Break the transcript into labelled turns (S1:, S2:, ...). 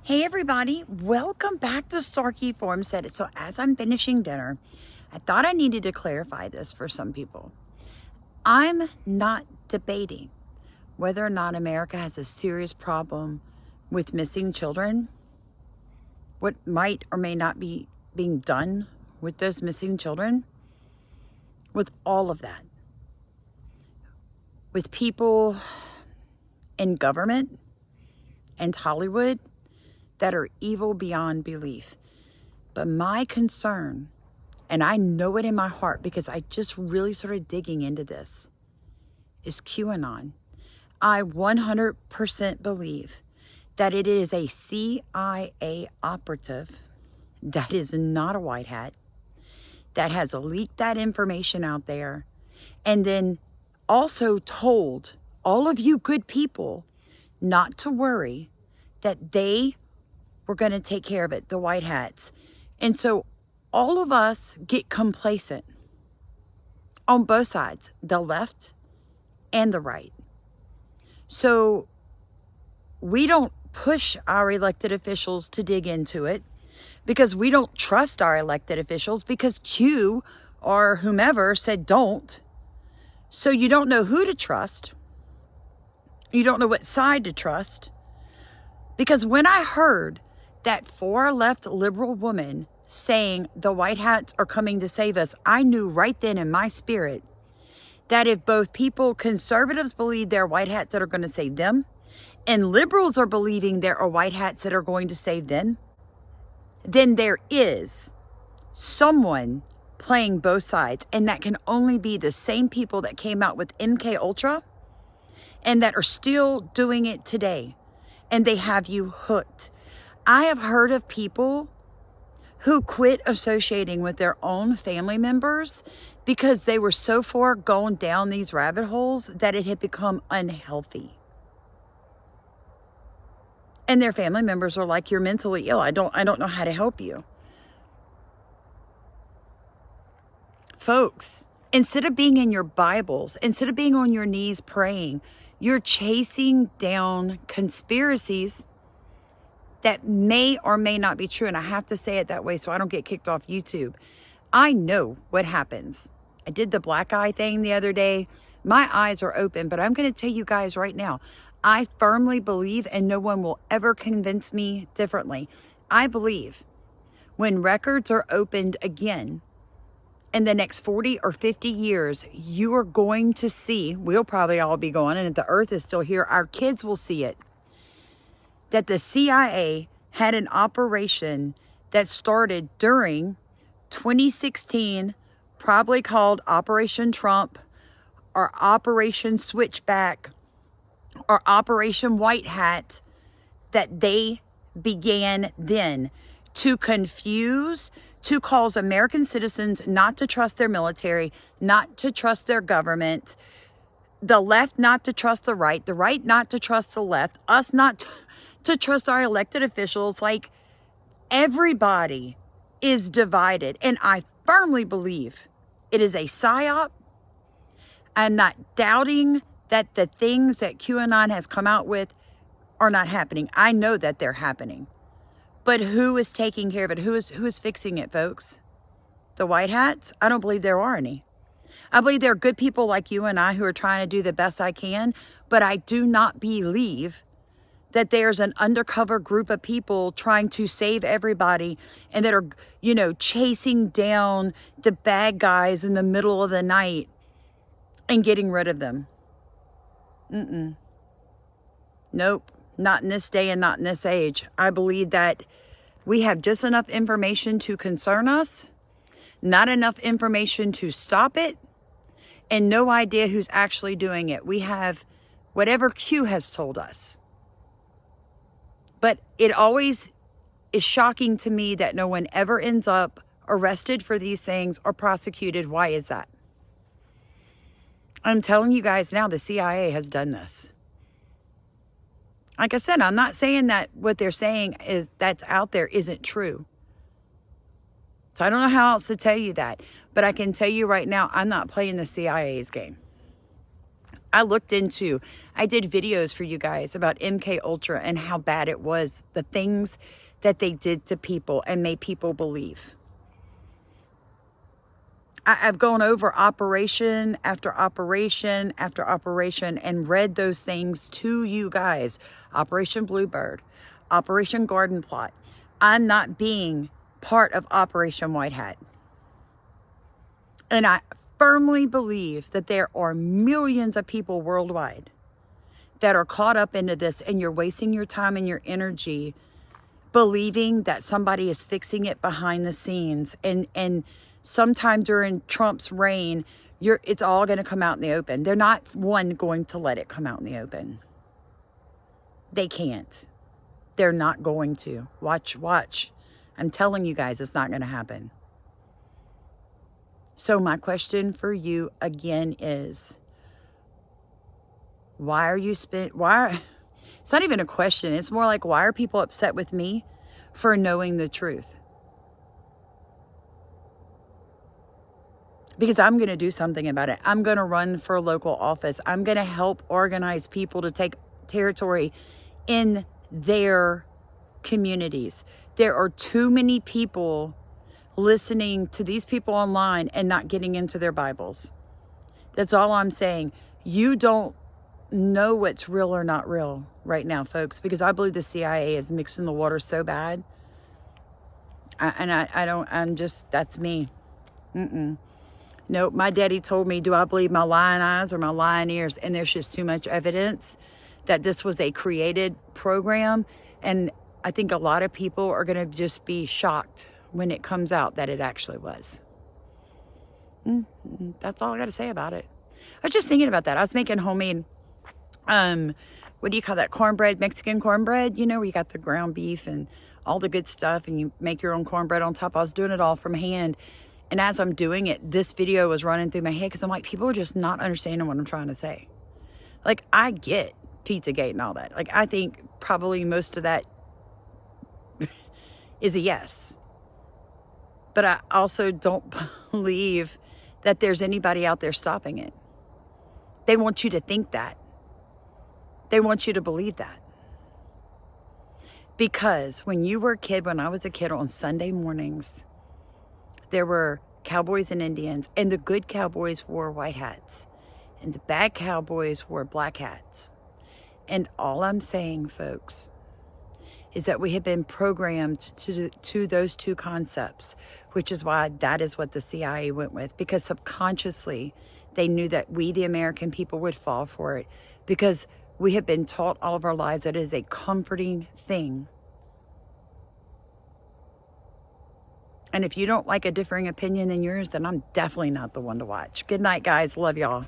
S1: Hey everybody, welcome back to Starkey Forum Set. So as I'm finishing dinner, I thought I needed to clarify this for some people. I'm not debating whether or not America has a serious problem with missing children, what might or may not be being done with those missing children, with all of that, with people in government and Hollywood that are evil beyond belief. But my concern, and I know it in my heart because I just really started digging into this, is QAnon. I 100% believe that it is a CIA operative that is not a white hat, that has leaked that information out there, and then also told all of you good people not to worry, that they were going to take care of it, the white hats. And so all of us get complacent on both sides, the left and the right. So we don't push our elected officials to dig into it because we don't trust our elected officials because Q or whomever said don't. So you don't know who to trust. You don't know what side to trust. Because when I heard that far left liberal woman saying the white hats are coming to save us, I knew right then in my spirit that if both conservatives believe they're white hats that are going to save them, and liberals are believing there are white hats that are going to save them, then there is someone playing both sides. And that can only be the same people that came out with MK Ultra and that are still doing it today. And they have you hooked. I have heard of people who quit associating with their own family members because they were so far going down these rabbit holes that it had become unhealthy. And their family members are like, you're mentally ill. I don't know how to help you. Folks, instead of being in your Bibles, instead of being on your knees praying, you're chasing down conspiracies that may or may not be true. And I have to say it that way so I don't get kicked off YouTube. I know what happens. I did the black eye thing the other day. My eyes are open, but I'm going to tell you guys right now, I firmly believe, and no one will ever convince me differently, I believe when records are opened again in the next 40 or 50 years, you are going to see, we'll probably all be gone, and if the earth is still here, our kids will see it, that the CIA had an operation that started during 2016, probably called Operation Trump or Operation Switchback or Operation White Hat, that they began then to confuse, to cause American citizens not to trust their military, not to trust their government, the left not to trust the right not to trust the left, us not to trust our elected officials. Like, everybody is divided. And I firmly believe it is a psyop. I'm not doubting that the things that QAnon has come out with are not happening. I know that they're happening. But who is taking care of it? Who is fixing it, folks? The white hats? I don't believe there are any. I believe there are good people like you and I who are trying to do the best I can, but I do not believe that there's an undercover group of people trying to save everybody and that are, chasing down the bad guys in the middle of the night and getting rid of them. Nope, not in this day and not in this age. I believe that we have just enough information to concern us, not enough information to stop it, and no idea who's actually doing it. We have whatever Q has told us. But it always is shocking to me that no one ever ends up arrested for these things or prosecuted. Why is that? I'm telling you guys now, the CIA has done this. Like I said, I'm not saying that what they're saying is that's out there isn't true. So I don't know how else to tell you that. But I can tell you right now, I'm not playing the CIA's game. I did videos for you guys about MK Ultra and how bad it was, the things that they did to people and made people believe. I've gone over operation after operation after operation and read those things to you guys. Operation Bluebird, Operation Garden Plot. I'm not being part of Operation White Hat. And I firmly believe that there are millions of people worldwide that are caught up into this, and you're wasting your time and your energy believing that somebody is fixing it behind the scenes. And sometime during Trump's reign, it's all going to come out in the open. They're not going to let it come out in the open. They can't. They're not going to. Watch. I'm telling you guys, it's not going to happen. So my question for you again is, it's not even a question. It's more like, why are people upset with me for knowing the truth? Because I'm going to do something about it. I'm going to run for local office. I'm going to help organize people to take territory in their communities. There are too many people listening to these people online and not getting into their Bibles. That's all I'm saying. You don't know what's real or not real right now, folks, because I believe the CIA is mixing the water so bad. That's me. Nope, my daddy told me, do I believe my lying eyes or my lying ears? And there's just too much evidence that this was a created program. And I think a lot of people are going to just be shocked when it comes out that it actually was. That's all I got to say about it. I was just thinking about that. I was making homemade, what do you call that? Cornbread, Mexican cornbread, where you got the ground beef and all the good stuff and you make your own cornbread on top. I was doing it all from hand. And as I'm doing it, this video was running through my head because I'm like, people are just not understanding what I'm trying to say. Like, I get Pizzagate and all that. Like, I think probably most of that is a yes. But I also don't believe that there's anybody out there stopping it. They want you to think that. They want you to believe that. Because when you were a kid, when I was a kid, on Sunday mornings, there were cowboys and Indians, and the good cowboys wore white hats, and the bad cowboys wore black hats. And all I'm saying, folks, is that we have been programmed to those two concepts, which is why that is what the CIA went with, because subconsciously they knew that we, the American people, would fall for it, because we have been taught all of our lives that it is a comforting thing. And if you don't like a differing opinion than yours, then I'm definitely not the one to watch. Good night, guys. Love y'all.